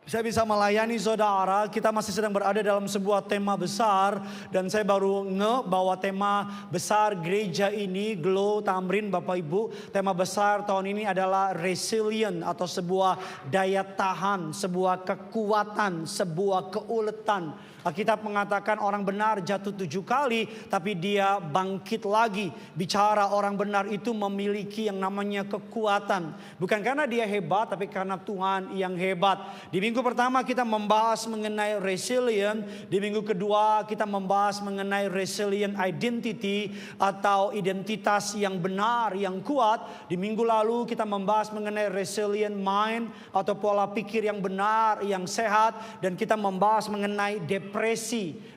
Saya bisa melayani saudara, kita masih sedang berada dalam sebuah tema besar. Dan saya baru bahwa tema besar gereja ini, Glow Tamrin Bapak Ibu. Tema besar tahun ini adalah resilient atau sebuah daya tahan, sebuah kekuatan, sebuah keuletan. Alkitab mengatakan orang benar jatuh 7 kali tapi dia bangkit lagi. Bicara orang benar itu memiliki yang namanya kekuatan. Bukan karena dia hebat tapi karena Tuhan yang hebat. Di minggu pertama kita membahas mengenai resilient. Di minggu kedua kita membahas mengenai resilient identity atau identitas yang benar, yang kuat. Di minggu lalu kita membahas mengenai resilient mind atau pola pikir yang benar, yang sehat. Dan kita membahas mengenai depresi.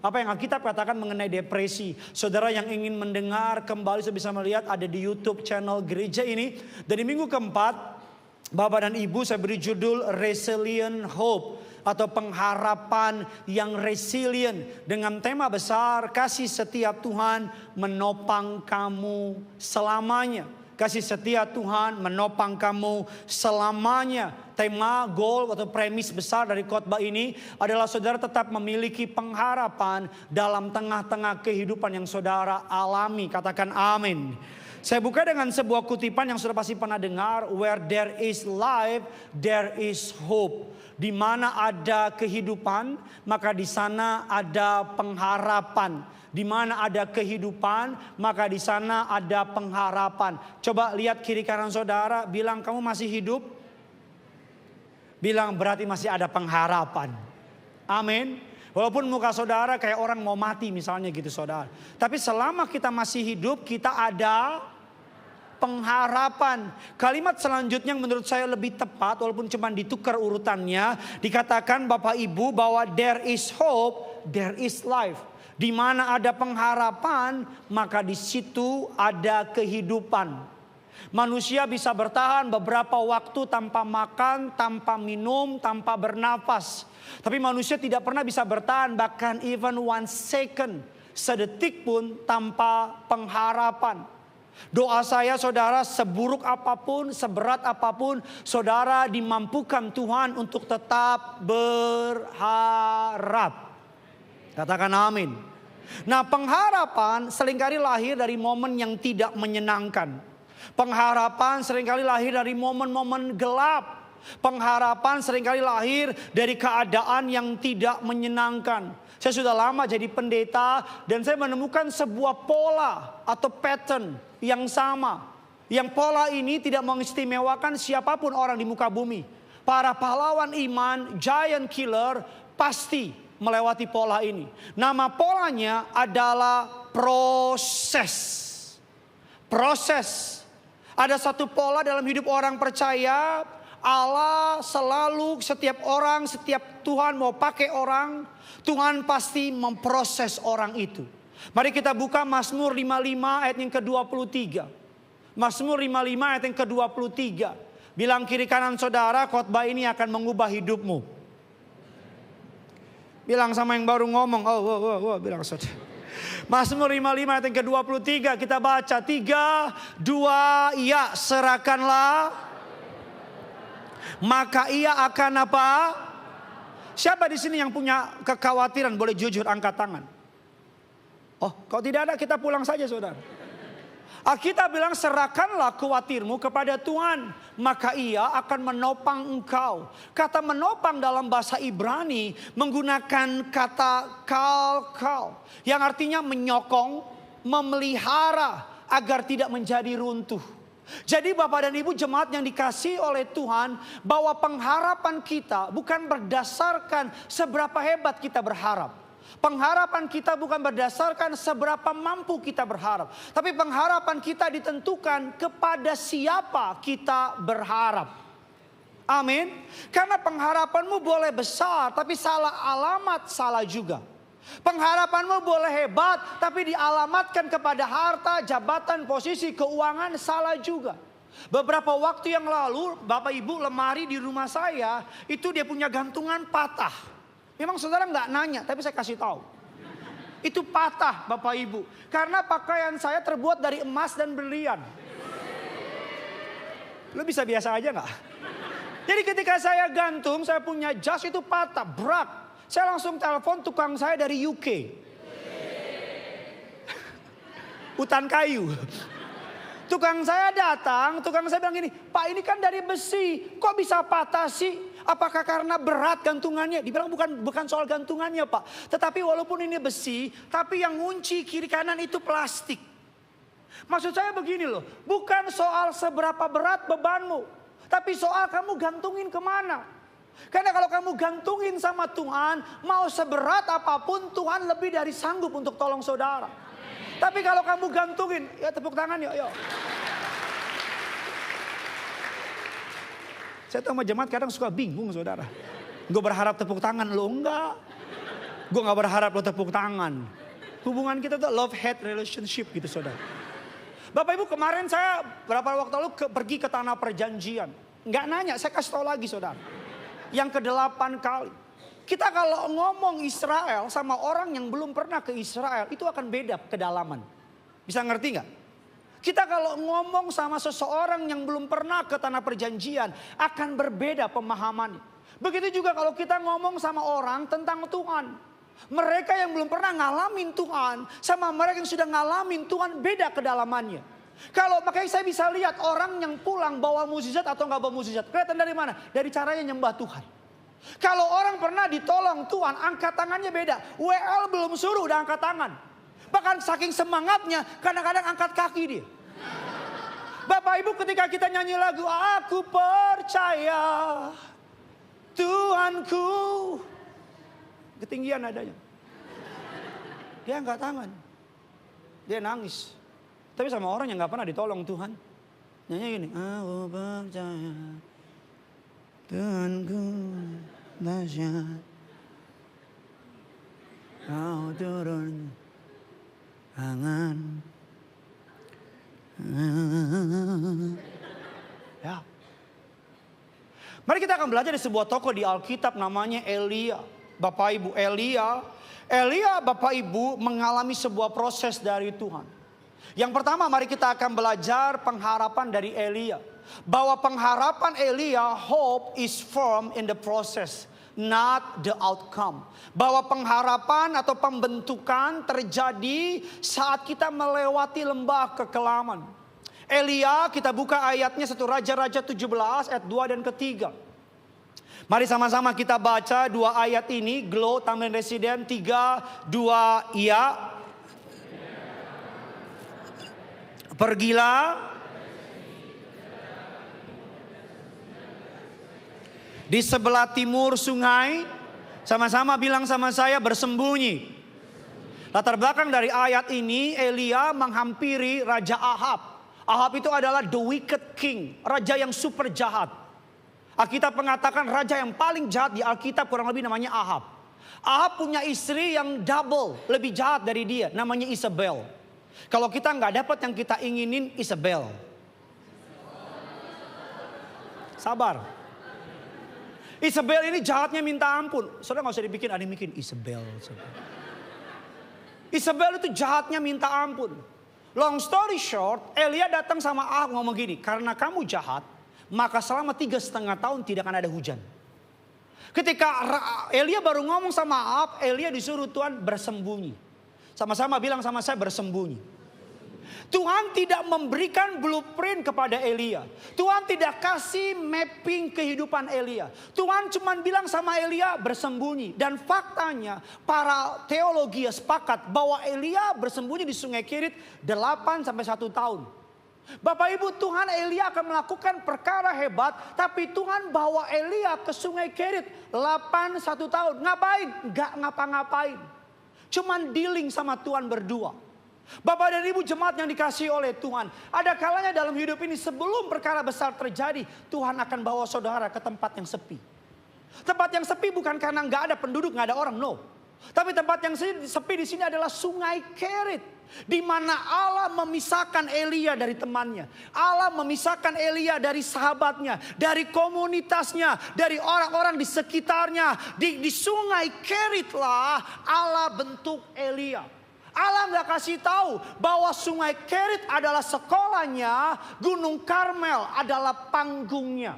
Apa yang kita katakan mengenai depresi. Saudara yang ingin mendengar kembali saya bisa melihat ada di YouTube channel gereja ini. Dan di minggu keempat, Bapak dan Ibu saya beri judul Resilient Hope atau pengharapan yang resilient dengan tema besar kasih setia Tuhan menopang kamu selamanya. Kasih setia Tuhan menopang kamu selamanya. Tema, goal atau premis besar dari khotbah ini adalah saudara tetap memiliki pengharapan dalam tengah-tengah kehidupan yang saudara alami. Katakan amin. Saya buka dengan sebuah kutipan yang sudah pasti pernah dengar. Where there is life, there is hope. Di mana ada kehidupan, maka di sana ada pengharapan. Di mana ada kehidupan, maka di sana ada pengharapan. Coba lihat kiri kanan saudara, bilang kamu masih hidup. Bilang berarti masih ada pengharapan. Amin. Walaupun muka saudara kayak orang mau mati misalnya gitu saudara. Tapi selama kita masih hidup, kita ada pengharapan. Kalimat selanjutnya yang menurut saya lebih tepat walaupun cuma ditukar urutannya. Dikatakan Bapak Ibu bahwa there is hope, there is life. Di mana ada pengharapan, maka di situ ada kehidupan. Manusia bisa bertahan beberapa waktu tanpa makan, tanpa minum, tanpa bernafas. Tapi manusia tidak pernah bisa bertahan bahkan even 1 second, sedetik pun tanpa pengharapan. Doa saya saudara seburuk apapun, seberat apapun, saudara dimampukan Tuhan untuk tetap berharap. Katakan amin. Nah, pengharapan seringkali lahir dari momen yang tidak menyenangkan. Pengharapan seringkali lahir dari momen-momen gelap. Pengharapan seringkali lahir dari keadaan yang tidak menyenangkan. Saya sudah lama jadi pendeta dan saya menemukan sebuah pola atau pattern yang sama. Yang pola ini tidak mengistimewakan siapapun orang di muka bumi. Para pahlawan iman, giant killer pasti melewati pola ini. Nama polanya adalah proses. Proses. Ada satu pola dalam hidup orang percaya. Allah selalu setiap orang, setiap Tuhan mau pakai orang, Tuhan pasti memproses orang itu. Mari kita buka Mazmur 55 ayat yang ke-23. Mazmur 55 ayat yang ke-23. Bilang kiri kanan saudara, khotbah ini akan mengubah hidupmu. Bilang sama yang baru ngomong, bilang saudara. Mazmur 55 ayat yang ke-23 kita baca 3, 2, ya serahkanlah. Maka ia akan apa? Siapa di sini yang punya kekhawatiran boleh jujur angkat tangan. Oh, kalau tidak ada kita pulang saja saudara. Alkitab bilang serahkanlah khawatirmu kepada Tuhan. Maka ia akan menopang engkau. Kata menopang dalam bahasa Ibrani menggunakan kata kal. Yang artinya menyokong, memelihara agar tidak menjadi runtuh. Jadi Bapak dan Ibu jemaat yang dikasihi oleh Tuhan. Bahwa pengharapan kita bukan berdasarkan seberapa hebat kita berharap. Pengharapan kita bukan berdasarkan seberapa mampu kita berharap. Tapi pengharapan kita ditentukan kepada siapa kita berharap. Amin. Karena pengharapanmu boleh besar tapi salah alamat salah juga. Pengharapanmu boleh hebat tapi dialamatkan kepada harta, jabatan, posisi, keuangan salah juga. Beberapa waktu yang lalu Bapak Ibu lemari di rumah saya itu dia punya gantungan patah. Memang saudara nggak nanya, tapi saya kasih tahu. Itu patah Bapak Ibu. Karena pakaian saya terbuat dari emas dan berlian. Lu bisa biasa aja nggak? Jadi ketika saya gantung, saya punya jas itu patah, berat. Saya langsung telepon tukang saya dari UK. Hutan kayu. Tukang saya datang, tukang saya bilang gini, Pak ini kan dari besi, kok bisa patah sih? Apakah karena berat gantungannya? Dibilang bukan soal gantungannya Pak. Tetapi walaupun ini besi, tapi yang ngunci kiri kanan itu plastik. Maksud saya begini loh, bukan soal seberapa berat bebanmu. Tapi soal kamu gantungin kemana. Karena kalau kamu gantungin sama Tuhan, mau seberat apapun Tuhan lebih dari sanggup untuk tolong saudara. Tapi kalau kamu gantungin, ya tepuk tangan yuk. Saya tahu sama jemaat kadang suka bingung saudara. Gue berharap tepuk tangan, lo enggak. Gue gak berharap lo tepuk tangan. Hubungan kita tuh love-hate relationship gitu saudara. Bapak Ibu kemarin saya berapa waktu lalu pergi ke tanah perjanjian. Nggak nanya, saya kasih tahu lagi saudara. Yang ke-8 kali. Kita kalau ngomong Israel sama orang yang belum pernah ke Israel, itu akan beda kedalaman. Bisa ngerti nggak? Kita kalau ngomong sama seseorang yang belum pernah ke tanah perjanjian, akan berbeda pemahamannya. Begitu juga kalau kita ngomong sama orang tentang Tuhan. Mereka yang belum pernah ngalamin Tuhan, sama mereka yang sudah ngalamin Tuhan, beda kedalamannya. Kalau makanya saya bisa lihat orang yang pulang bawa mukjizat atau nggak bawa mukjizat. Kelihatan dari mana? Dari caranya nyembah Tuhan. Kalau orang pernah ditolong Tuhan, angkat tangannya beda. WL belum suruh udah angkat tangan. Bahkan saking semangatnya, kadang-kadang angkat kaki dia. Bapak Ibu ketika kita nyanyi lagu, aku percaya Tuhanku. Ketinggian adanya. Dia angkat tangan. Dia nangis. Tapi sama orang yang gak pernah ditolong Tuhan. Nyanyi gini. Aku percaya Tuhanku dahsyat. Kau turun tangan. Ya. Mari kita akan belajar di sebuah tokoh di Alkitab namanya Elia. Bapak Ibu, Elia Bapak Ibu mengalami sebuah proses dari Tuhan. Yang pertama mari kita akan belajar pengharapan dari Elia. Bahwa pengharapan Elia, hope is firm in the process, not the outcome. Bahwa pengharapan atau pembentukan terjadi saat kita melewati lembah kekelaman. Elia, kita buka ayatnya 1 Raja-Raja 17 ayat 2 dan ketiga. Mari sama-sama kita baca 2 ayat ini. Glow, Tamrin Residen, 3, 2, iya. Pergilah di sebelah timur sungai. Sama-sama bilang sama saya, bersembunyi. Latar belakang dari ayat ini, Elia menghampiri Raja Ahab. Ahab itu adalah the wicked king, raja yang super jahat. Alkitab mengatakan raja yang paling jahat di Alkitab kurang lebih namanya Ahab. Ahab punya istri yang double, lebih jahat dari dia, namanya Isabel. Kalau kita nggak dapat yang kita inginin, Isabel. Sabar. Isabel ini jahatnya minta ampun. Saudara nggak usah dibikin, ada yang bikin Isabel. Isabel itu jahatnya minta ampun. Long story short, Elia datang sama Ahab ngomong gini, karena kamu jahat, maka selama 3,5 tahun tidak akan ada hujan. Ketika Elia baru ngomong sama Ahab, Elia disuruh Tuhan bersembunyi. Sama-sama bilang sama saya, bersembunyi. Tuhan tidak memberikan blueprint kepada Elia. Tuhan tidak kasih mapping kehidupan Elia. Tuhan cuma bilang sama Elia, bersembunyi. Dan faktanya para teologi sepakat bahwa Elia bersembunyi di Sungai Kerit 8 sampai 1 tahun. Bapak Ibu, Tuhan Elia akan melakukan perkara hebat, tapi Tuhan bawa Elia ke Sungai Kerit 1 tahun. Ngapain? Gak ngapa-ngapain. Cuman dealing sama Tuhan berdua. Bapak dan Ibu jemaat yang dikasihi oleh Tuhan, ada kalanya dalam hidup ini sebelum perkara besar terjadi, Tuhan akan bawa saudara ke tempat yang sepi. Tempat yang sepi bukan karena nggak ada penduduk, nggak ada orang, no. Tapi tempat yang sepi di sini adalah Sungai Kerit, di mana Allah memisahkan Elia dari temannya, Allah memisahkan Elia dari sahabatnya, dari komunitasnya, dari orang-orang di sekitarnya. Di Sungai Kerit lah Allah bentuk Elia. Allah nggak kasih tahu bahwa Sungai Kerit adalah sekolahnya, Gunung Karmel adalah panggungnya.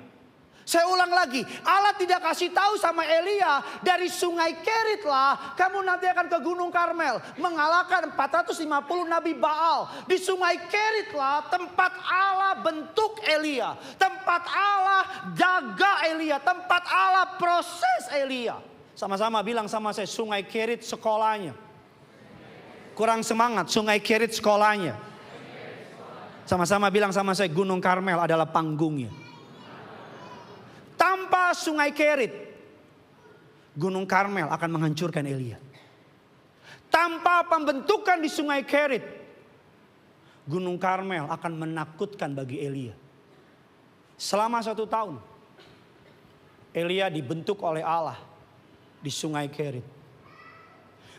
Saya ulang lagi, Allah tidak kasih tahu sama Elia, dari sungai Kerit lah kamu nanti akan ke Gunung Karmel, mengalahkan 450 nabi Baal. Di sungai Kerit lah tempat Allah bentuk Elia, tempat Allah jaga Elia, tempat Allah proses Elia. Sama-sama bilang sama saya, sungai Kerit sekolahnya. Kurang semangat, sungai Kerit sekolahnya. Sama-sama bilang sama saya, Gunung Karmel adalah panggungnya. Tanpa sungai Kerit, Gunung Karmel akan menghancurkan Elia. Tanpa pembentukan di sungai Kerit, Gunung Karmel akan menakutkan bagi Elia. Selama 1 tahun, Elia dibentuk oleh Allah di sungai Kerit.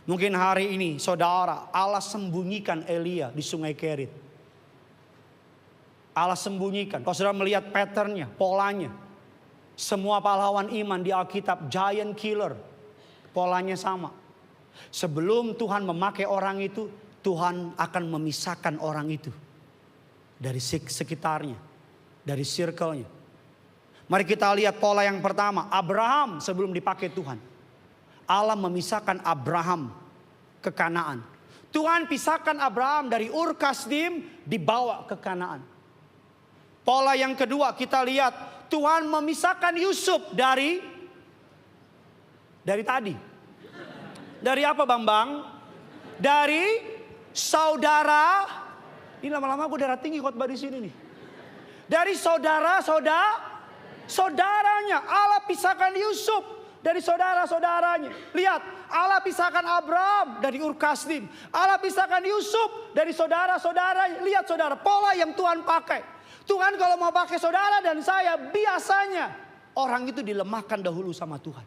Mungkin hari ini saudara, Allah sembunyikan Elia di sungai Kerit. Allah sembunyikan. Kalau saudara melihat patternnya, polanya. Semua pahlawan iman di Alkitab, giant killer. Polanya sama. Sebelum Tuhan memakai orang itu, Tuhan akan memisahkan orang itu dari sekitarnya, dari circle-nya. Mari kita lihat pola yang pertama. Abraham sebelum dipakai Tuhan. Allah memisahkan Abraham ke Kanaan. Tuhan pisahkan Abraham dari Ur Kasdim, dibawa ke Kanaan. Pola yang kedua kita lihat. Tuhan memisahkan Yusuf dari tadi. Dari apa Bambang? Dari saudara. Ini lama-lama gue darah tinggi khotbah di sini nih. Dari saudaranya. Allah pisahkan Yusuf dari saudara-saudaranya. Lihat, Allah pisahkan Abraham dari Ur Kasdim. Allah pisahkan Yusuf dari saudara-saudaranya. Lihat saudara, pola yang Tuhan pakai. Tuhan kalau mau pakai saudara dan saya, biasanya orang itu dilemahkan dahulu sama Tuhan.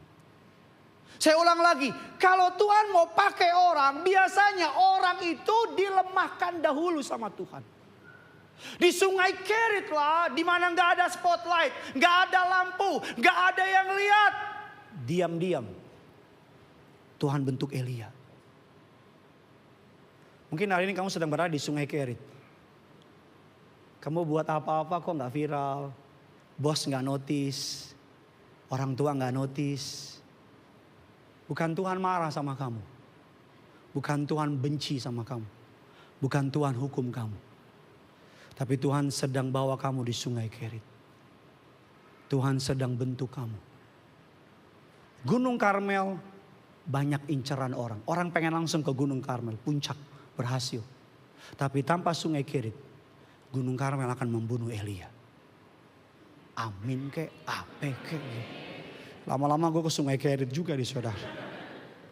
Saya ulang lagi, kalau Tuhan mau pakai orang, biasanya orang itu dilemahkan dahulu sama Tuhan. Di sungai Kerit lah, di mana nggak ada spotlight, nggak ada lampu, nggak ada yang lihat. Diam-diam Tuhan bentuk Elia. Mungkin hari ini kamu sedang berada di sungai Kerit. Kamu buat apa-apa kok gak viral. Bos gak notice. Orang tua gak notice. Bukan Tuhan marah sama kamu. Bukan Tuhan benci sama kamu. Bukan Tuhan hukum kamu. Tapi Tuhan sedang bawa kamu di sungai Kerit. Tuhan sedang bentuk kamu. Gunung Karmel banyak inceran orang. Orang pengen langsung ke Gunung Karmel. Puncak berhasil. Tapi tanpa sungai Kerit, Gunung Karmel akan membunuh Elia. Amin kek, apa kek. Lama-lama gue ke sungai Kerit juga di saudara.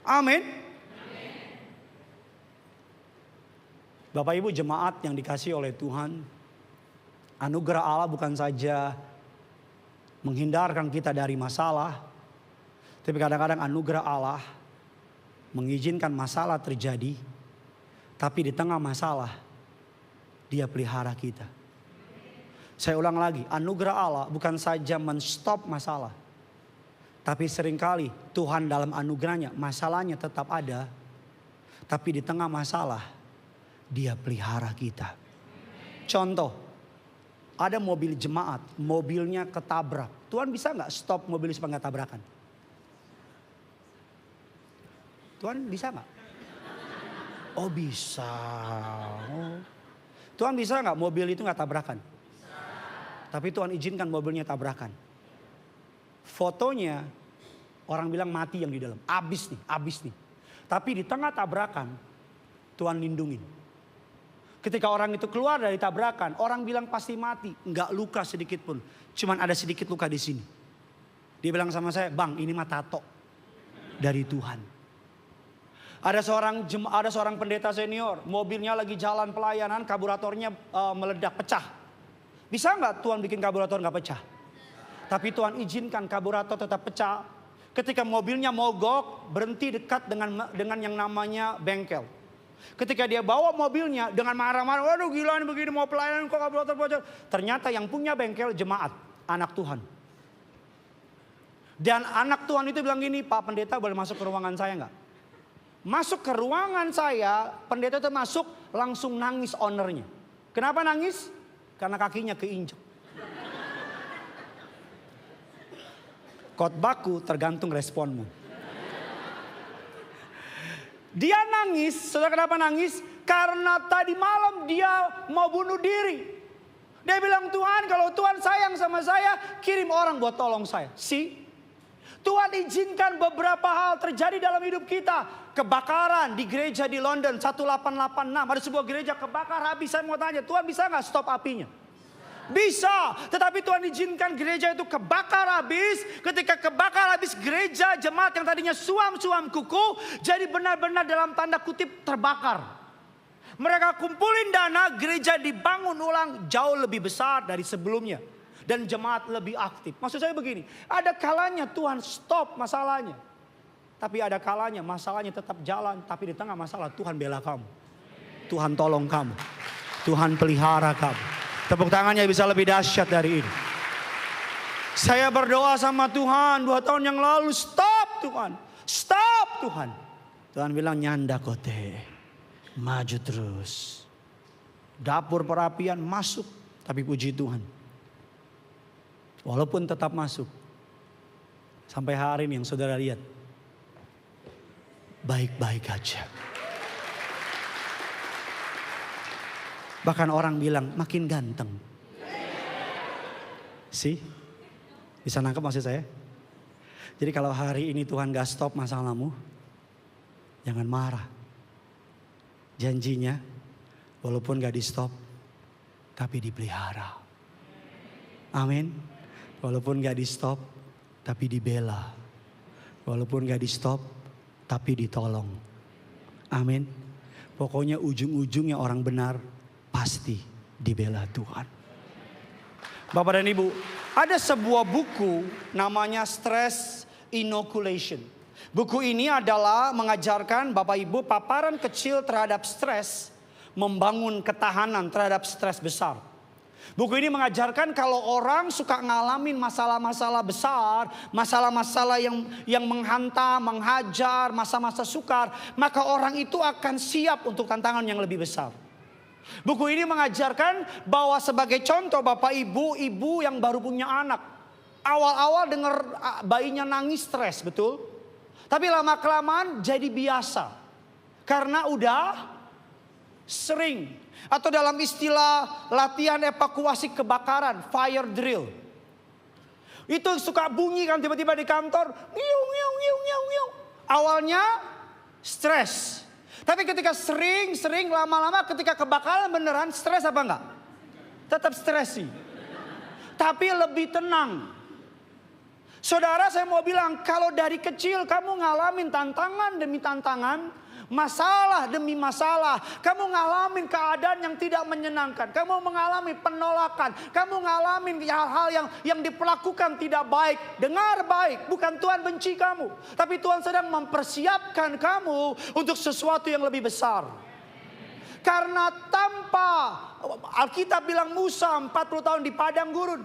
Amin. Bapak Ibu jemaat yang dikasih oleh Tuhan. Anugerah Allah bukan saja menghindarkan kita dari masalah. Tapi kadang-kadang anugerah Allah mengizinkan masalah terjadi. Tapi di tengah masalah, Dia pelihara kita. Saya ulang lagi, anugerah Allah bukan saja menstop masalah. Tapi seringkali Tuhan dalam anugerahnya, masalahnya tetap ada. Tapi di tengah masalah, Dia pelihara kita. Contoh, ada mobil jemaat, mobilnya ketabrak. Tuhan bisa gak stop mobil supaya gak tabrakan? Tuhan bisa gak? Oh bisa. Oh. Tuhan bisa nggak mobil itu nggak tabrakan? Bisa. Tapi Tuhan izinkan mobilnya tabrakan. Fotonya orang bilang mati yang di dalam. Abis nih. Tapi di tengah tabrakan Tuhan lindungin. Ketika orang itu keluar dari tabrakan, orang bilang pasti mati. Nggak luka sedikit pun. Cuman ada sedikit luka di sini. Dia bilang sama saya, Bang ini mah tato dari Tuhan. Ada seorang pendeta senior, mobilnya lagi jalan pelayanan, karburatornya meledak, pecah. Bisa nggak Tuhan bikin karburator nggak pecah? Tapi Tuhan izinkan karburator tetap pecah. Ketika mobilnya mogok, berhenti dekat dengan yang namanya bengkel. Ketika dia bawa mobilnya dengan marah-marah, waduh gila nih begini mau pelayanan kok karburator bocor. Ternyata yang punya bengkel jemaat, anak Tuhan. Dan anak Tuhan itu bilang gini, Pak Pendeta boleh masuk ke ruangan saya nggak? Masuk ke ruangan saya, pendeta itu masuk langsung nangis ownernya. Kenapa nangis? Karena kakinya keinjek. Khotbahku tergantung responmu. Dia nangis, saudara kenapa nangis? Karena tadi malam dia mau bunuh diri. Dia bilang, Tuhan kalau Tuhan sayang sama saya, kirim orang buat tolong saya. Tuhan izinkan beberapa hal terjadi dalam hidup kita. Kebakaran di gereja di London 1886. Ada sebuah gereja kebakar habis. Saya mau tanya, Tuhan bisa gak stop apinya? Bisa, tetapi Tuhan izinkan gereja itu kebakar habis. Ketika kebakar habis, gereja jemaat yang tadinya suam-suam kuku jadi benar-benar dalam tanda kutip terbakar. Mereka kumpulin dana, gereja dibangun ulang jauh lebih besar dari sebelumnya. Dan jemaat lebih aktif. Maksud saya begini, ada kalanya Tuhan stop masalahnya. Tapi ada kalanya masalahnya tetap jalan. Tapi di tengah masalah Tuhan bela kamu. Tuhan tolong kamu. Tuhan pelihara kamu. Tepuk tangannya bisa lebih dahsyat dari ini. Saya berdoa sama Tuhan 2 tahun yang lalu. Stop Tuhan. Stop Tuhan. Tuhan bilang nyanda kote. Maju terus. Dapur perapian masuk. Tapi puji Tuhan. Walaupun tetap masuk. Sampai hari ini yang saudara lihat. Baik-baik aja. Bahkan orang bilang makin ganteng. Bisa nangkep maksud saya? Jadi kalau hari ini Tuhan gak stop masalahmu, jangan marah. Janjinya walaupun gak di stop, tapi dipelihara. Amin. Walaupun gak di stop, tapi dibela. Walaupun gak di stop, tapi ditolong. Amin. Pokoknya ujung-ujungnya orang benar pasti dibela Tuhan. Bapak dan Ibu, ada sebuah buku namanya Stress Inoculation. Buku ini adalah mengajarkan Bapak Ibu paparan kecil terhadap stres, membangun ketahanan terhadap stres besar. Buku ini mengajarkan kalau orang suka ngalamin masalah-masalah besar, masalah-masalah yang menghantam, menghajar, masa-masa sukar, maka orang itu akan siap untuk tantangan yang lebih besar. Buku ini mengajarkan bahwa sebagai contoh Bapak Ibu yang baru punya anak. Awal-awal dengar bayinya nangis stres, betul? Tapi lama-kelamaan jadi biasa. Karena udah sering. Atau dalam istilah latihan evakuasi kebakaran, fire drill. Itu suka bunyi kan tiba-tiba di kantor. Awalnya stres. Tapi ketika sering lama-lama ketika kebakaran beneran stres apa enggak? Tetap stres sih. Tapi lebih tenang. Saudara saya mau bilang kalau dari kecil kamu ngalamin tantangan demi tantangan. Masalah demi masalah. Kamu ngalamin keadaan yang tidak menyenangkan. Kamu mengalami penolakan. Kamu ngalamin hal-hal yang diperlakukan tidak baik. Dengar baik. Bukan Tuhan benci kamu. Tapi Tuhan sedang mempersiapkan kamu untuk sesuatu yang lebih besar. Karena tanpa Alkitab bilang Musa 40 tahun di padang gurun.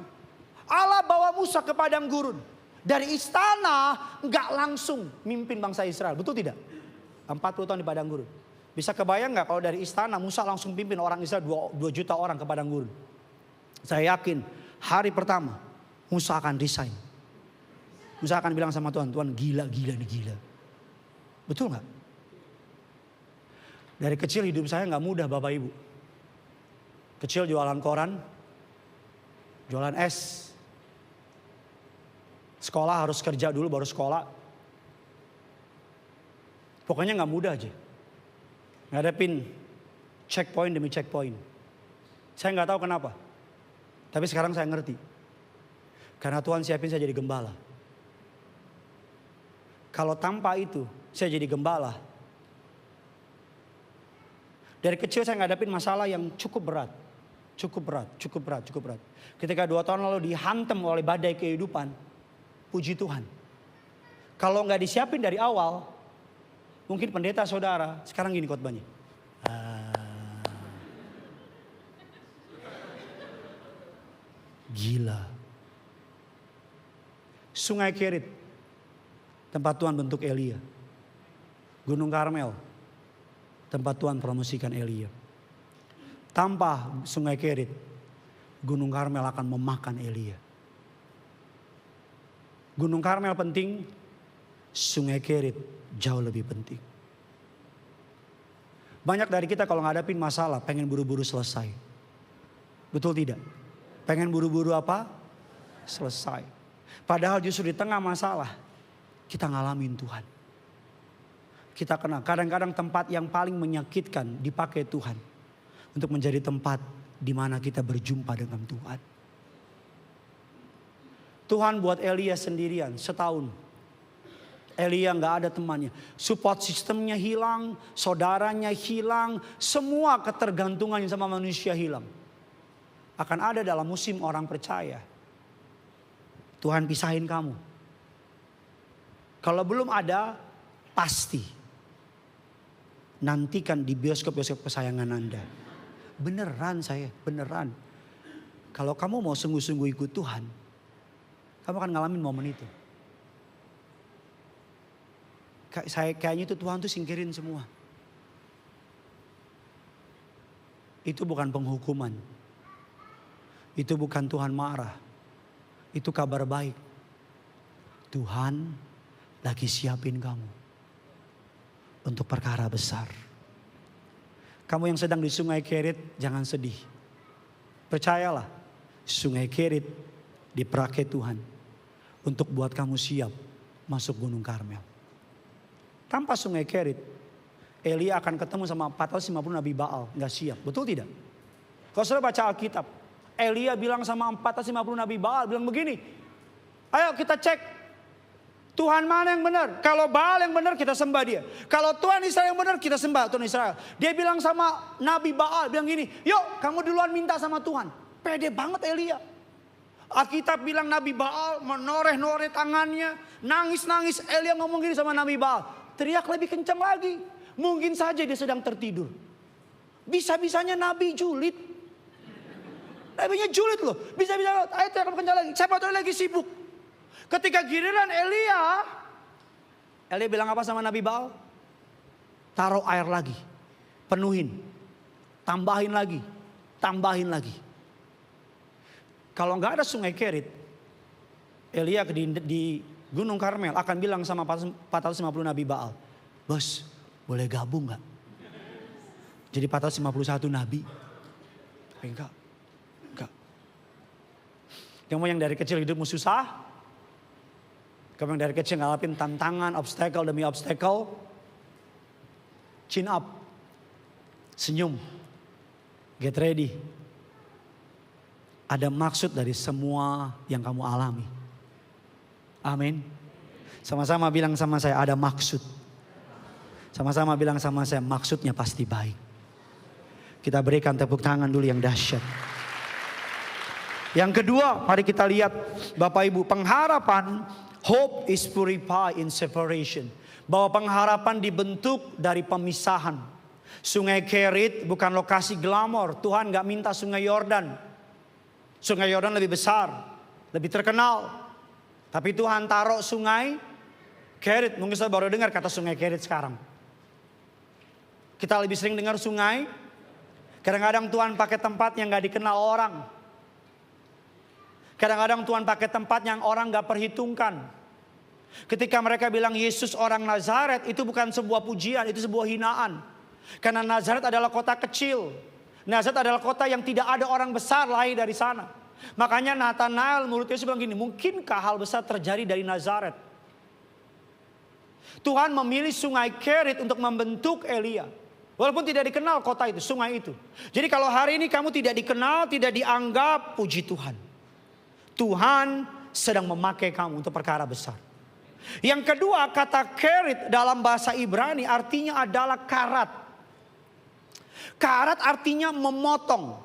Allah bawa Musa ke padang gurun. Dari istana nggak langsung mimpin bangsa Israel. Betul tidak? 40 tahun di padang gurun. Bisa kebayang gak kalau dari istana Musa langsung pimpin orang Israel 2 juta orang ke padang gurun. Saya yakin hari pertama Musa akan resign. Musa akan bilang sama Tuhan, Tuhan gila nih gila. Betul gak? Dari kecil hidup saya gak mudah Bapak Ibu. Kecil jualan koran, jualan es. Sekolah harus kerja dulu baru sekolah. Pokoknya gak mudah aja. Ngadepin checkpoint demi checkpoint. Saya gak tahu kenapa. Tapi sekarang saya ngerti. Karena Tuhan siapin saya jadi gembala. Kalau tanpa itu saya jadi gembala. Dari kecil saya ngadepin masalah yang cukup berat. Cukup berat. Ketika 2 tahun lalu dihantam oleh badai kehidupan. Puji Tuhan. Kalau gak disiapin dari awal. Mungkin pendeta saudara, sekarang gini khotbahnya. Gila. Sungai Kerit, tempat Tuhan bentuk Elia. Gunung Karmel, tempat Tuhan promosikan Elia. Tanpa Sungai Kerit, Gunung Karmel akan memakan Elia. Gunung Karmel penting, Sungai Kerit jauh lebih penting. Banyak dari kita kalau ngadapin masalah pengen buru-buru selesai. Betul tidak? Pengen buru-buru apa? Selesai. Padahal justru di tengah masalah kita ngalamin Tuhan. Kita kenal kadang-kadang tempat yang paling menyakitkan dipakai Tuhan untuk menjadi tempat di mana kita berjumpa dengan Tuhan. Tuhan buat Elia sendirian setahun. Elia nggak ada temannya. Support sistemnya hilang, saudaranya hilang, semua ketergantungannya sama manusia hilang. Akan ada dalam musim orang percaya. Tuhan pisahin kamu. Kalau belum ada, pasti. Nantikan di bioskop-bioskop kesayangan Anda. Beneran saya, beneran. Kalau kamu mau sungguh-sungguh ikut Tuhan, kamu akan ngalamin momen itu. Kayaknya itu Tuhan tuh singkirin semua. Itu bukan penghukuman. Itu bukan Tuhan marah. Itu kabar baik. Tuhan lagi siapin kamu untuk perkara besar. Kamu yang sedang di Sungai Kerit jangan sedih. Percayalah, Sungai Kerit dipakai Tuhan untuk buat kamu siap masuk Gunung Karmel. Tanpa Sungai Kerit, Elia akan ketemu sama 450 Nabi Baal. Gak siap, betul tidak? Kalau saudara baca Alkitab, Elia bilang sama 450 Nabi Baal, bilang begini. Ayo kita cek, Tuhan mana yang benar? Kalau Baal yang benar kita sembah dia. Kalau Tuhan Israel yang benar kita sembah Tuhan Israel. Dia bilang sama Nabi Baal, bilang gini. Yuk kamu duluan minta sama Tuhan. Pede banget Elia. Alkitab bilang Nabi Baal menoreh-noreh tangannya. Nangis-nangis Elia ngomong gini sama Nabi Baal. Teriak lebih kencang lagi. Mungkin saja dia sedang tertidur. Bisa-bisanya Nabi julid. Nabinya julid loh. Bisa-bisa ayo teriak lebih kencang lagi. Siapa tahu lagi sibuk. Ketika giliran Elia bilang apa sama Nabi Baal? Taruh air lagi. Penuhin. Tambahin lagi. Tambahin lagi. Kalau nggak ada Sungai Kerit, Elia di Gunung Karmel akan bilang sama 450 Nabi Baal, bos boleh gabung nggak? Jadi 451 Nabi. Enggak. Kamu yang dari kecil hidupmu susah, kamu yang dari kecil ngalapin tantangan, obstacle demi obstacle, chin up, senyum, get ready. Ada maksud dari semua yang kamu alami. Amin. Sama-sama bilang sama saya ada maksud. Sama-sama bilang sama saya maksudnya pasti baik. Kita berikan tepuk tangan dulu yang dahsyat. Yang kedua, mari kita lihat Bapak Ibu, pengharapan, hope is purified in separation. Bahwa pengharapan dibentuk dari pemisahan. Sungai Kerit bukan lokasi glamor. Tuhan gak minta Sungai Yordan. Sungai Yordan lebih besar, lebih terkenal. Tapi Tuhan taruh Sungai Kerit. Mungkin saya baru dengar kata Sungai Kerit sekarang. Kita lebih sering dengar sungai. Kadang-kadang Tuhan pakai tempat yang gak dikenal orang. Kadang-kadang Tuhan pakai tempat yang orang gak perhitungkan. Ketika mereka bilang Yesus orang Nazaret, itu bukan sebuah pujian, itu sebuah hinaan. Karena Nazaret adalah kota kecil. Nazaret adalah kota yang tidak ada orang besar lahir dari sana. Makanya Nathanael murid Yesus bilang gini, mungkinkah hal besar terjadi dari Nazaret? Tuhan memilih Sungai Kerit untuk membentuk Elia. Walaupun tidak dikenal kota itu, sungai itu. Jadi kalau hari ini kamu tidak dikenal, tidak dianggap, puji Tuhan. Tuhan sedang memakai kamu untuk perkara besar. Yang kedua, kata kerit dalam bahasa Ibrani artinya adalah karat. Karat artinya memotong.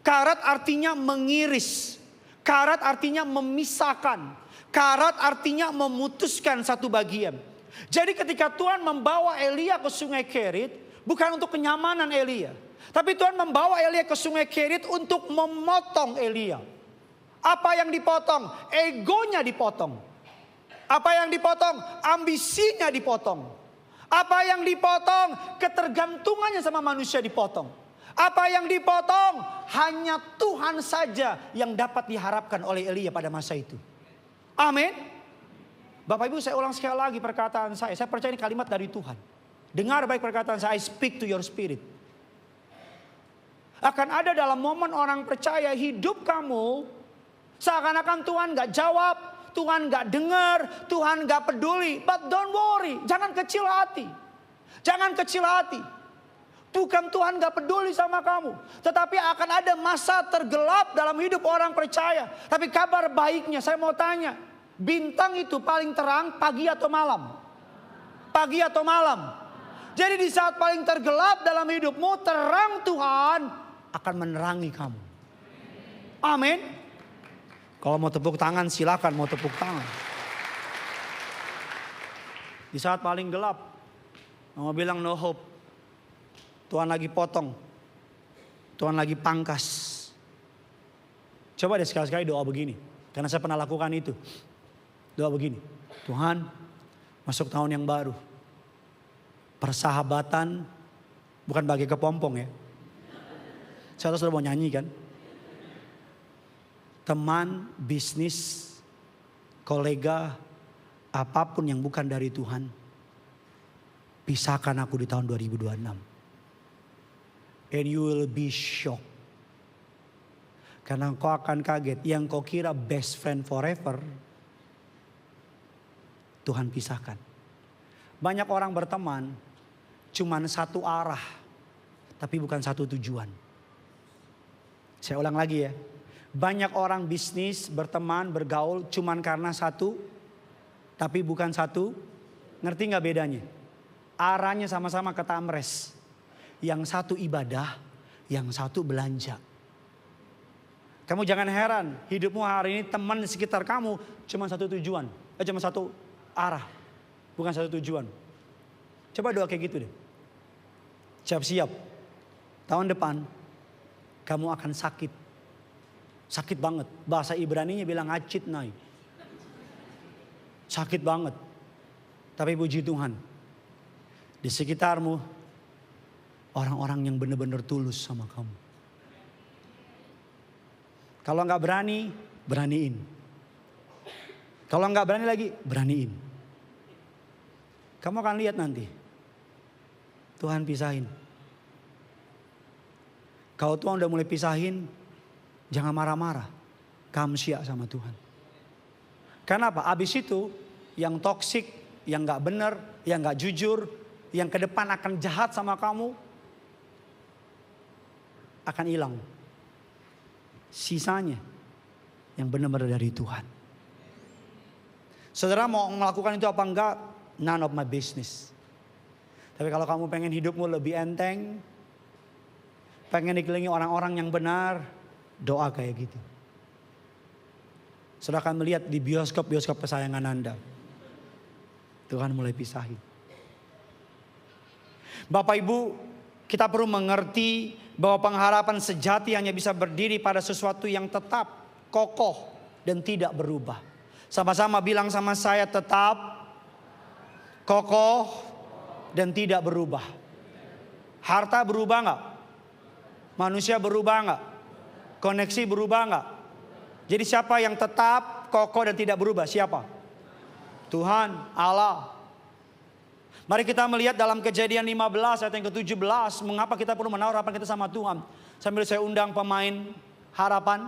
Karat artinya mengiris. Karat artinya memisahkan. Karat artinya memutuskan satu bagian. Jadi ketika Tuhan membawa Elia ke Sungai Kerit, bukan untuk kenyamanan Elia. Tapi Tuhan membawa Elia ke Sungai Kerit untuk memotong Elia. Apa yang dipotong? Egonya dipotong. Apa yang dipotong? Ambisinya dipotong. Apa yang dipotong? Ketergantungannya sama manusia dipotong. Apa yang dipotong? Hanya Tuhan saja yang dapat diharapkan oleh Elia pada masa itu. Amin. Bapak Ibu, saya ulang sekali lagi perkataan saya. Saya percaya ini kalimat dari Tuhan. Dengar baik perkataan saya, I speak to your spirit. Akan ada dalam momen orang percaya hidup kamu seakan-akan Tuhan gak jawab, Tuhan gak dengar, Tuhan gak peduli. But don't worry, jangan kecil hati. Jangan kecil hati. Bukan Tuhan gak peduli sama kamu. Tetapi akan ada masa tergelap dalam hidup orang percaya. Tapi kabar baiknya saya mau tanya. Bintang itu paling terang pagi atau malam? Pagi atau malam? Jadi di saat paling tergelap dalam hidupmu, terang Tuhan akan menerangi kamu. Amin. Kalau mau tepuk tangan silakan mau tepuk tangan. Di saat paling gelap, mau bilang no hope. Tuhan lagi potong. Tuhan lagi pangkas. Coba deh sekali-sekali doa begini. Karena saya pernah lakukan itu. Doa begini. Tuhan, masuk tahun yang baru. Persahabatan bukan bagi kepompong ya. Saya sudah mau nyanyi kan. Teman, bisnis, kolega, apapun yang bukan dari Tuhan. Pisahkan aku di tahun 2026. And you will be shocked. Karena kau akan kaget. Yang kau kira best friend forever. Tuhan pisahkan. Banyak orang berteman. Cuman satu arah. Tapi bukan satu tujuan. Saya ulang lagi ya. Banyak orang bisnis, berteman, bergaul. Cuman karena satu. Tapi bukan satu. Ngerti gak bedanya? Arahnya sama-sama ke Tamres. Yang satu ibadah. Yang satu belanja. Kamu jangan heran. Hidupmu hari ini teman di sekitar kamu. Cuma satu tujuan. Cuma satu arah. Bukan satu tujuan. Coba doa kayak gitu deh. Siap-siap. Tahun depan kamu akan sakit. Sakit banget. Bahasa Ibraninya bilang acit nai. Sakit banget. Tapi puji Tuhan. Di sekitarmu orang-orang yang benar-benar tulus sama kamu. Kalau nggak berani, beraniin. Kalau nggak berani lagi, beraniin. Kamu akan lihat nanti. Tuhan pisahin. Kalau Tuhan udah mulai pisahin, jangan marah-marah. Kamsya sama Tuhan. Kenapa? Abis itu yang toksik, yang gak benar, yang gak jujur, yang ke depan akan jahat sama kamu, akan hilang. Sisanya yang benar-benar dari Tuhan. Saudara mau melakukan itu apa enggak? None of my business. Tapi kalau kamu pengen hidupmu lebih enteng, pengen dikelilingi orang-orang yang benar, doa kayak gitu. Saudara akan melihat di bioskop-bioskop kesayangan Anda. Tuhan mulai pisahin. Bapak Ibu, kita perlu mengerti bahwa pengharapan sejati hanya bisa berdiri pada sesuatu yang tetap, kokoh, dan tidak berubah. Sama-sama bilang sama saya, tetap, kokoh, dan tidak berubah. Harta berubah nggak? Manusia berubah nggak? Koneksi berubah nggak? Jadi siapa yang tetap, kokoh, dan tidak berubah? Siapa? Tuhan, Allah. Mari kita melihat dalam Kejadian 15 ayat yang ke-17. Mengapa kita perlu menaruh harapan kita sama Tuhan. Sambil saya undang pemain harapan.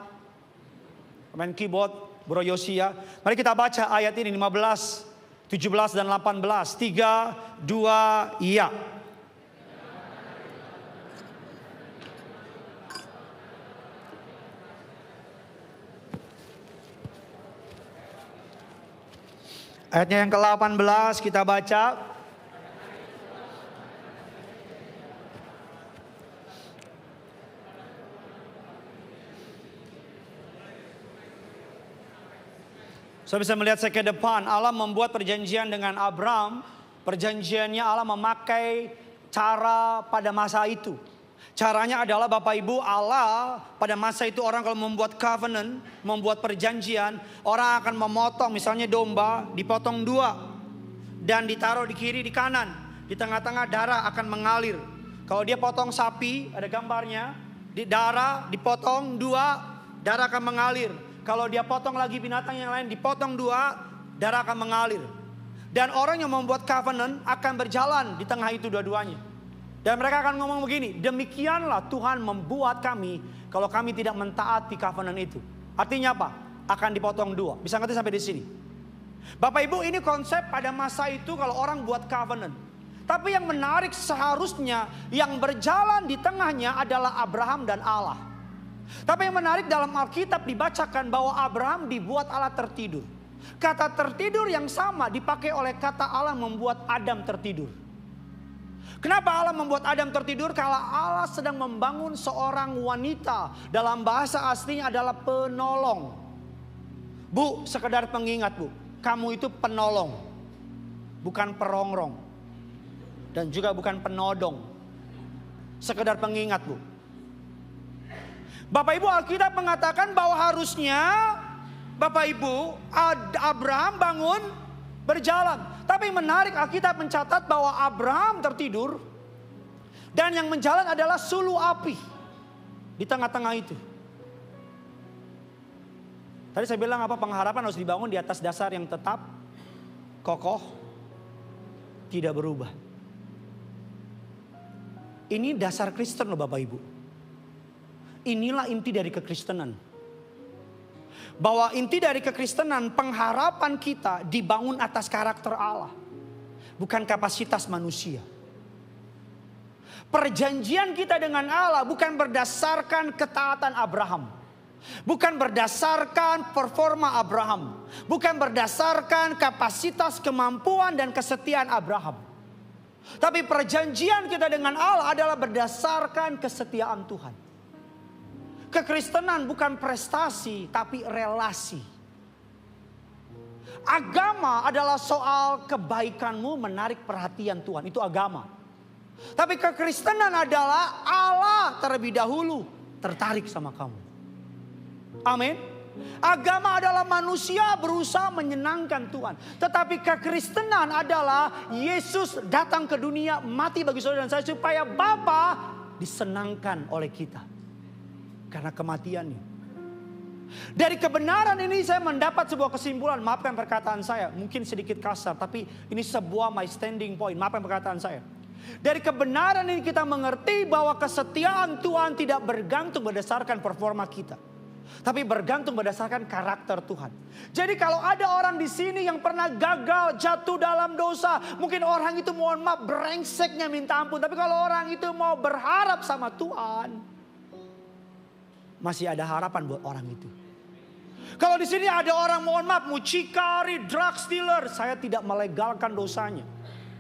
Pemain keyboard, Bro Yosia. Mari kita baca ayat ini 15, 17 dan 18. 3, 2, iya. Ayatnya yang ke-18 kita baca. Saya bisa melihat saya ke depan. Allah membuat perjanjian dengan Abraham. Perjanjiannya Allah memakai cara pada masa itu. Caranya adalah Bapak Ibu, Allah pada masa itu orang kalau membuat covenant, membuat perjanjian, orang akan memotong misalnya domba, dipotong 2 dan ditaruh di kiri di kanan. Di tengah-tengah darah akan mengalir. Kalau dia potong sapi, ada gambarnya, di darah dipotong 2, darah akan mengalir. Kalau dia potong lagi binatang yang lain, dipotong 2, darah akan mengalir. Dan orang yang membuat covenant akan berjalan di tengah itu dua-duanya. Dan mereka akan ngomong begini, demikianlah Tuhan membuat kami kalau kami tidak mentaati covenant itu. Artinya apa? Akan dipotong dua. Bisa ngerti sampai di sini? Bapak Ibu, ini konsep pada masa itu kalau orang buat covenant. Tapi yang menarik seharusnya yang berjalan di tengahnya adalah Abraham dan Allah. Tapi yang menarik dalam Alkitab dibacakan bahwa Abraham dibuat Allah tertidur. Kata tertidur yang sama dipakai oleh kata Allah membuat Adam tertidur. Kenapa Allah membuat Adam tertidur? Kalau Allah sedang membangun seorang wanita. Dalam bahasa aslinya adalah penolong. Bu, sekedar pengingat bu. Kamu itu penolong. Bukan perongrong. Dan juga bukan penodong. Sekedar pengingat bu. Bapak Ibu, Alkitab mengatakan bahwa harusnya Bapak Ibu, Abraham bangun berjalan. Tapi menarik, Alkitab mencatat bahwa Abraham tertidur. Dan yang menjalan adalah sulu api di tengah-tengah itu. Tadi saya bilang apa, pengharapan harus dibangun di atas dasar yang tetap, kokoh, tidak berubah. Ini dasar Kristen loh Bapak Ibu. Inilah inti dari kekristenan. Bahwa inti dari kekristenan, pengharapan kita dibangun atas karakter Allah. Bukan kapasitas manusia. Perjanjian kita dengan Allah bukan berdasarkan ketaatan Abraham. Bukan berdasarkan performa Abraham. Bukan berdasarkan kapasitas, kemampuan dan kesetiaan Abraham. Tapi perjanjian kita dengan Allah adalah berdasarkan kesetiaan Tuhan. Kekristenan bukan prestasi, tapi relasi. Agama adalah soal kebaikanmu menarik perhatian Tuhan. Itu agama. Tapi kekristenan adalah Allah terlebih dahulu tertarik sama kamu. Amin. Agama adalah manusia berusaha menyenangkan Tuhan. Tetapi kekristenan adalah Yesus datang ke dunia, mati bagi saudara dan saya supaya Bapa disenangkan oleh kita. Karena kematiannya. Dari kebenaran ini saya mendapat sebuah kesimpulan. Maafkan perkataan saya. Mungkin sedikit kasar. Tapi ini sebuah my standing point. Maafkan perkataan saya. Dari kebenaran ini kita mengerti bahwa kesetiaan Tuhan tidak bergantung berdasarkan performa kita. Tapi bergantung berdasarkan karakter Tuhan. Jadi kalau ada orang di sini yang pernah gagal, jatuh dalam dosa. Mungkin orang itu mohon maaf brengseknya minta ampun. Tapi kalau orang itu mau berharap sama Tuhan, masih ada harapan buat orang itu. Kalau di sini ada orang mohon maaf mucikari, drug dealer, saya tidak melegalkan dosanya.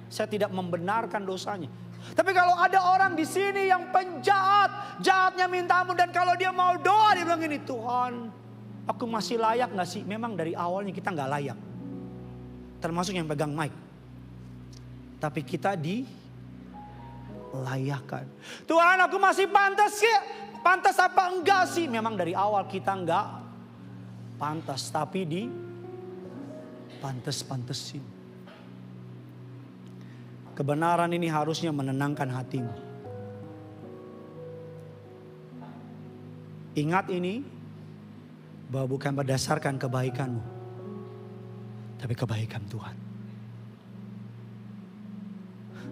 Saya tidak membenarkan dosanya. Tapi kalau ada orang di sini yang penjahat, jahatnya minta ampun dan kalau dia mau doa dia bilang gini, Tuhan, aku masih layak nggak sih? Memang dari awalnya kita nggak layak. Termasuk yang pegang mic. Tapi kita dilayakkan. Tuhan, aku masih pantas sih. Pantas apa enggak sih? Memang dari awal kita enggak pantas. Tapi pantas-pantasin. Kebenaran ini harusnya menenangkan hatimu. Ingat ini. Bahwa bukan berdasarkan kebaikanmu. Tapi kebaikan Tuhan.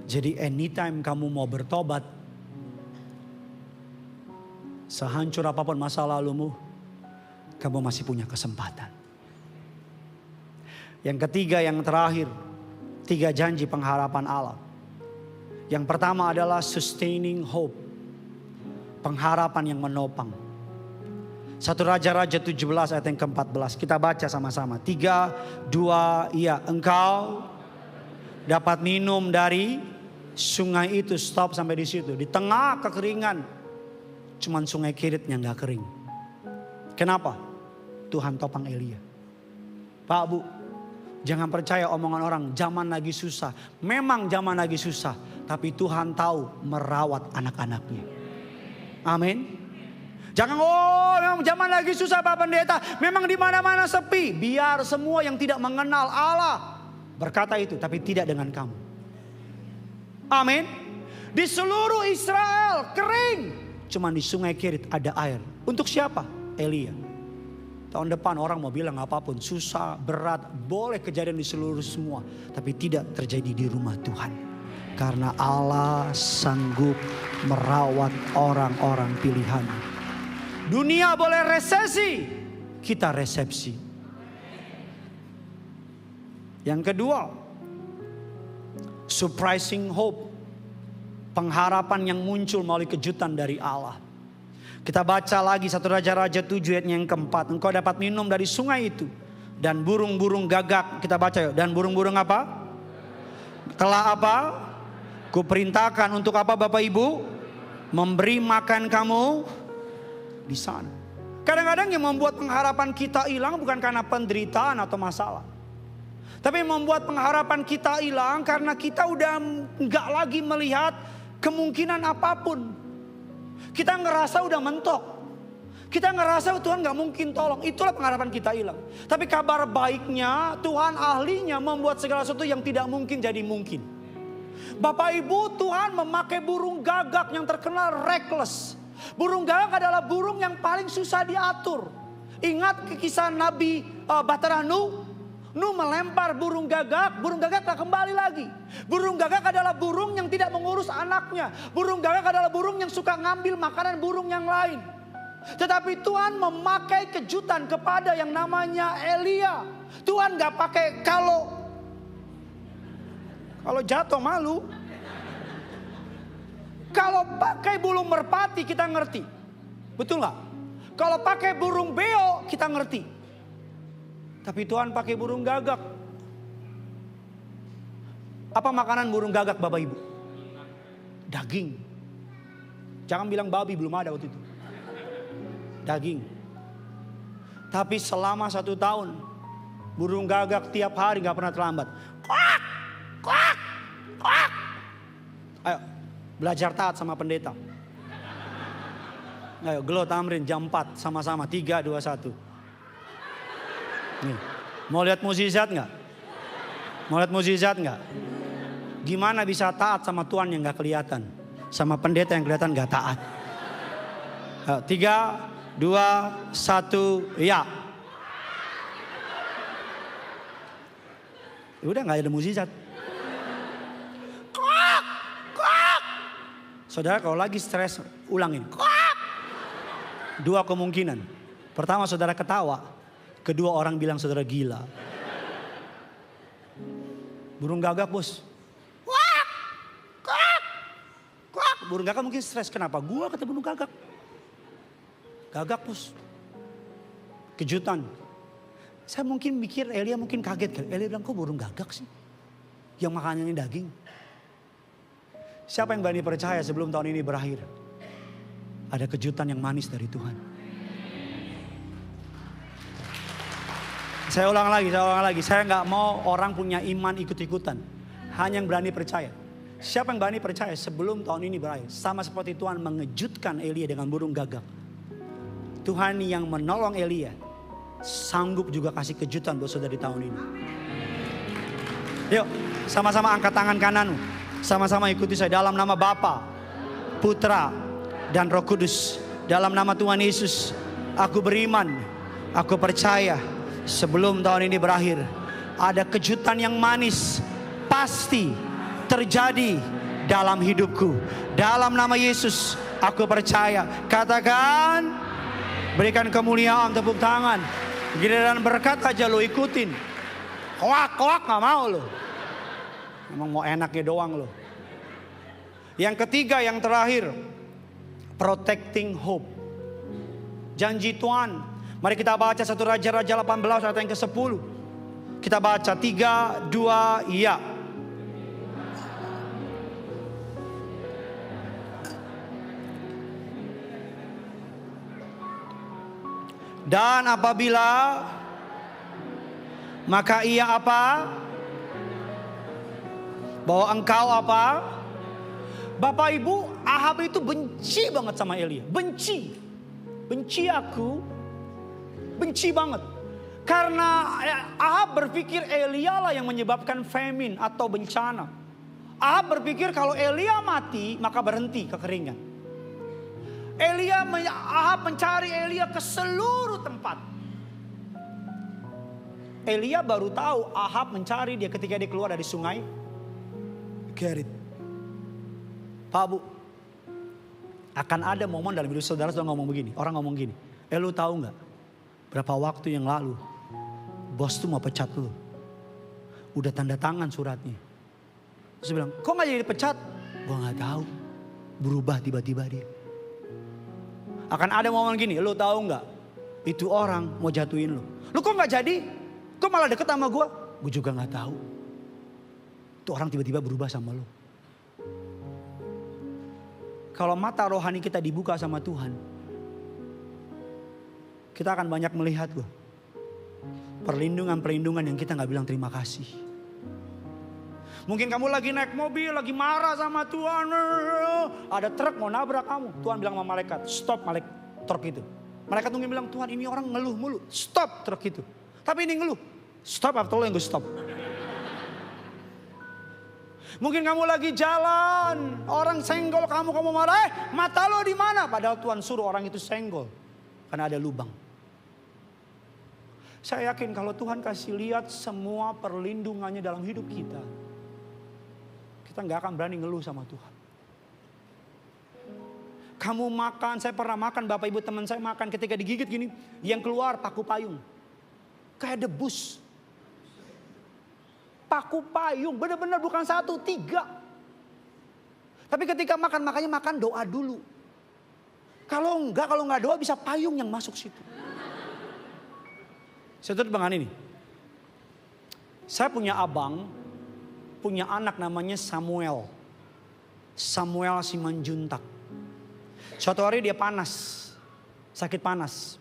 Jadi anytime kamu mau bertobat. Sehancur apapun masa lalumu, kamu masih punya kesempatan. Yang ketiga, yang terakhir, 3 janji pengharapan Allah. Yang pertama adalah sustaining hope. Pengharapan yang menopang. 1 Raja-Raja 17 ayat yang ke-14. Kita baca sama-sama. 3, 2, iya. Engkau dapat minum dari sungai itu. Stop sampai di situ. Di tengah kekeringan. Cuman sungai Kerit yang gak kering. Kenapa? Tuhan topang Elia. Pak Bu, jangan percaya omongan orang zaman lagi susah. Memang zaman lagi susah. Tapi Tuhan tahu merawat anak-anaknya. Amin. Jangan memang zaman lagi susah Pak Pendeta. Memang di mana-mana sepi. Biar semua yang tidak mengenal Allah berkata itu. Tapi tidak dengan kamu. Amin. Di seluruh Israel kering. Cuman di sungai Kerit ada air. Untuk siapa? Elia. Tahun depan orang mau bilang apapun, susah, berat, boleh kejadian di seluruh semua. Tapi tidak terjadi di rumah Tuhan. Karena Allah sanggup merawat orang-orang pilihan. Dunia boleh resesi, kita resepsi. Yang kedua, surprising hope. Pengharapan yang muncul melalui kejutan dari Allah. Kita baca lagi 1 Raja-Raja 7 ayat yang keempat. Engkau dapat minum dari sungai itu. Dan burung-burung gagak. Kita baca yuk. Dan burung-burung apa? Telah apa? Kuperintahkan untuk apa Bapak Ibu? Memberi makan kamu di sana. Kadang-kadang yang membuat pengharapan kita hilang bukan karena penderitaan atau masalah. Tapi membuat pengharapan kita hilang karena kita udah nggak lagi melihat kemungkinan apapun. Kita ngerasa udah mentok. Kita ngerasa Tuhan gak mungkin tolong. Itulah pengharapan kita hilang. Tapi kabar baiknya Tuhan ahlinya membuat segala sesuatu yang tidak mungkin jadi mungkin. Bapak Ibu, Tuhan memakai burung gagak yang terkenal reckless. Burung gagak adalah burung yang paling susah diatur. Ingat kisah Nabi Bahtera Nuh. Nuh melempar burung gagak tak kembali lagi. Burung gagak adalah burung yang tidak mengurus anaknya. Burung gagak adalah burung yang suka ngambil makanan burung yang lain. Tetapi Tuhan memakai kejutan kepada yang namanya Elia. Tuhan gak pakai kalau jatuh malu. Kalau pakai burung merpati kita ngerti. Betul gak? Kalau pakai burung beo kita ngerti. Tapi Tuhan pakai burung gagak. Apa makanan burung gagak Bapak Ibu? Daging. Jangan bilang babi, belum ada waktu itu. Daging. Tapi selama 1 tahun burung gagak tiap hari gak pernah terlambat. Kuak, kuak, kuak. Ayo belajar taat sama pendeta. Ayo Glo Tamrin jam 4 sama-sama 3, 2, 1. Nih, mau lihat mukjizat nggak? Mau lihat mukjizat nggak? Gimana bisa taat sama Tuhan yang nggak kelihatan, sama pendeta yang kelihatan nggak taat? 3, 2, 1, ya. Udah nggak ada mukjizat. Kuak, kuak. Saudara kalau lagi stres ulangin. Kuak. 2 kemungkinan. Pertama saudara ketawa. Kedua orang bilang saudara gila. Burung gagak bos. Kuak, kuak, kuak. Burung gagak mungkin stres. Kenapa? Gua kata burung gagak. Gagak bos. Kejutan. Saya mungkin mikir Elia mungkin kaget kan. Elia bilang kok burung gagak sih. Yang makanannya daging. Siapa yang berani percaya sebelum tahun ini berakhir? Ada kejutan yang manis dari Tuhan. Saya ulang lagi. Saya nggak mau orang punya iman ikut-ikutan. Hanya yang berani percaya. Siapa yang berani percaya sebelum tahun ini berakhir? Sama seperti Tuhan mengejutkan Elia dengan burung gagak. Tuhan yang menolong Elia sanggup juga kasih kejutan buat saudara di tahun ini. Yuk, sama-sama angkat tangan kananmu. Sama-sama ikuti saya dalam nama Bapa, Putra, dan Roh Kudus. Dalam nama Tuhan Yesus, aku beriman, aku percaya. Sebelum tahun ini berakhir, ada kejutan yang manis pasti terjadi dalam hidupku. Dalam nama Yesus, aku percaya. Katakan, berikan kemuliaan, tepuk tangan. Giliran berkat aja lo ikutin. Koak-koak gak mau lo. Emang mau enaknya doang lo. Yang ketiga, yang terakhir, protecting hope. Janji Tuhan. Mari kita baca 1 Raja-Raja 18 ayat yang ke-10. Kita baca 3, 2, ya. Dan apabila maka ia apa? Bahwa engkau apa? Bapak Ibu, Ahab itu benci banget sama Elia. Benci aku. Benci banget. Karena Ahab berpikir Elia lah yang menyebabkan famine atau bencana. Ahab berpikir kalau Elia mati maka berhenti kekeringan. Ahab mencari Elia ke seluruh tempat. Elia baru tahu Ahab mencari dia ketika dia keluar dari sungai Kerit. Pak Bu, akan ada momen dalam hidup saudara ngomong begini. Orang ngomong gini, lu tahu nggak? Berapa waktu yang lalu bos tuh mau pecat lu. Udah tanda tangan suratnya. Terus dia bilang, kok gak jadi dipecat? Gue gak tahu. Berubah tiba-tiba dia. Akan ada momen gini, lu tahu nggak? Itu orang mau jatuhin lu. Lu kok gak jadi? Kok malah deket sama gue? Gue juga gak tahu. Itu orang tiba-tiba berubah sama lu. Kalau mata rohani kita dibuka sama Tuhan, kita akan banyak melihat loh. Perlindungan-perlindungan yang kita gak bilang terima kasih. Mungkin kamu lagi naik mobil, lagi marah sama Tuhan. Ada truk mau nabrak kamu. Tuhan bilang sama malaikat, stop truk itu. Malaikat mungkin bilang, Tuhan ini orang ngeluh mulu. Stop truk itu. Tapi ini ngeluh. Stop atau lo yang gue stop. Mungkin kamu lagi jalan, orang senggol kamu marah. Mata lo di mana? Padahal Tuhan suruh orang itu senggol. Karena ada lubang. Saya yakin kalau Tuhan kasih lihat semua perlindungannya dalam hidup kita, kita nggak akan berani ngeluh sama Tuhan. Kamu makan, saya pernah makan, bapak ibu teman saya makan, ketika digigit gini, yang keluar paku payung. Kayak debus. Paku payung, benar-benar bukan 1, 3. Tapi ketika makan, makanya makan doa dulu. Kalau nggak doa bisa payung yang masuk situ. Saya tutup dengan ini. Saya punya abang, punya anak namanya Samuel. Samuel Simanjuntak. Suatu hari dia panas, sakit panas.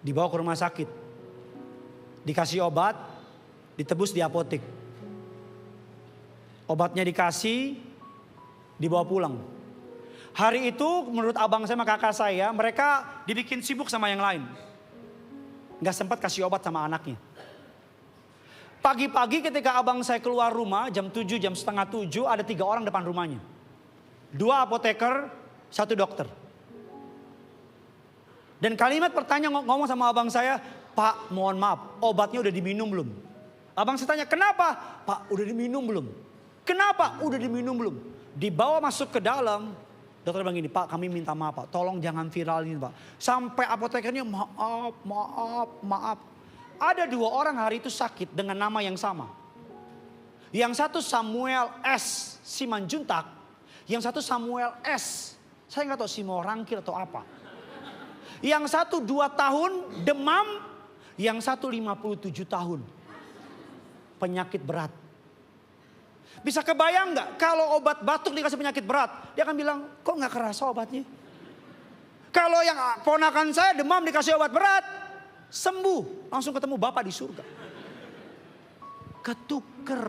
Dibawa ke rumah sakit. Dikasih obat, ditebus di apotek. Obatnya dikasih, dibawa pulang. Hari itu menurut abang saya sama kakak saya, mereka dibikin sibuk sama yang lain. Gak sempat kasih obat sama anaknya. Pagi-pagi ketika abang saya keluar rumah jam 7, jam setengah 7 ada 3 orang depan rumahnya. 2 apoteker, 1 dokter. Dan kalimat pertanyaan ngomong sama abang saya, Pak mohon maaf obatnya udah diminum belum? Abang saya tanya kenapa? Pak udah diminum belum? Kenapa? Udah diminum belum? Dibawa masuk ke dalam. Dokter bilang gini, Pak kami minta maaf Pak, tolong jangan viralin Pak. Sampai apotekernya maaf. Ada 2 orang hari itu sakit dengan nama yang sama. Yang satu Samuel S. Simanjuntak. Yang satu Samuel S. Saya nggak tahu Simorangkir atau apa. Yang satu 2 tahun demam. Yang satu 57 tahun. Penyakit berat. Bisa kebayang nggak kalau obat batuk dikasih penyakit berat? Dia akan bilang, kok nggak kerasa obatnya? Kalau yang ponakan saya demam dikasih obat berat, sembuh. Langsung ketemu Bapak di surga. Ketuker.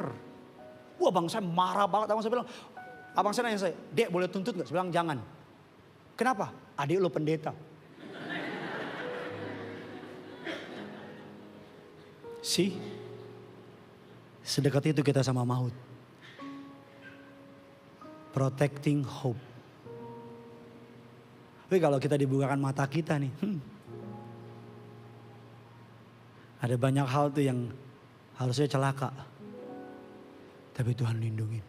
Wah abang saya marah banget. Abang saya bilang, abang saya nanya saya, Dek boleh tuntut nggak? Saya bilang jangan. Kenapa? Adik lo pendeta. Sedekat itu kita sama maut. Protecting hope. Tapi kalau kita dibukakan mata kita nih. Ada banyak hal tuh yang harusnya celaka. Tapi Tuhan lindungin.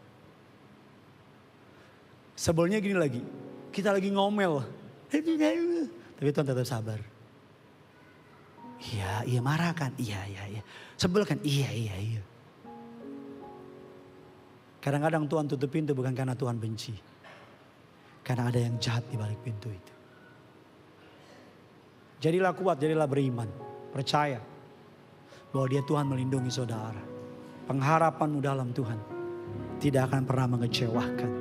Sebelnya gini lagi. Kita lagi ngomel. Tapi Tuhan tetap sabar. Iya marah kan? Iya. Sebel kan? Iya. Kadang-kadang Tuhan tutup pintu bukan karena Tuhan benci. Karena ada yang jahat di balik pintu itu. Jadilah kuat, jadilah beriman. Percaya bahwa dia Tuhan melindungi saudara. Pengharapanmu dalam Tuhan tidak akan pernah mengecewakan.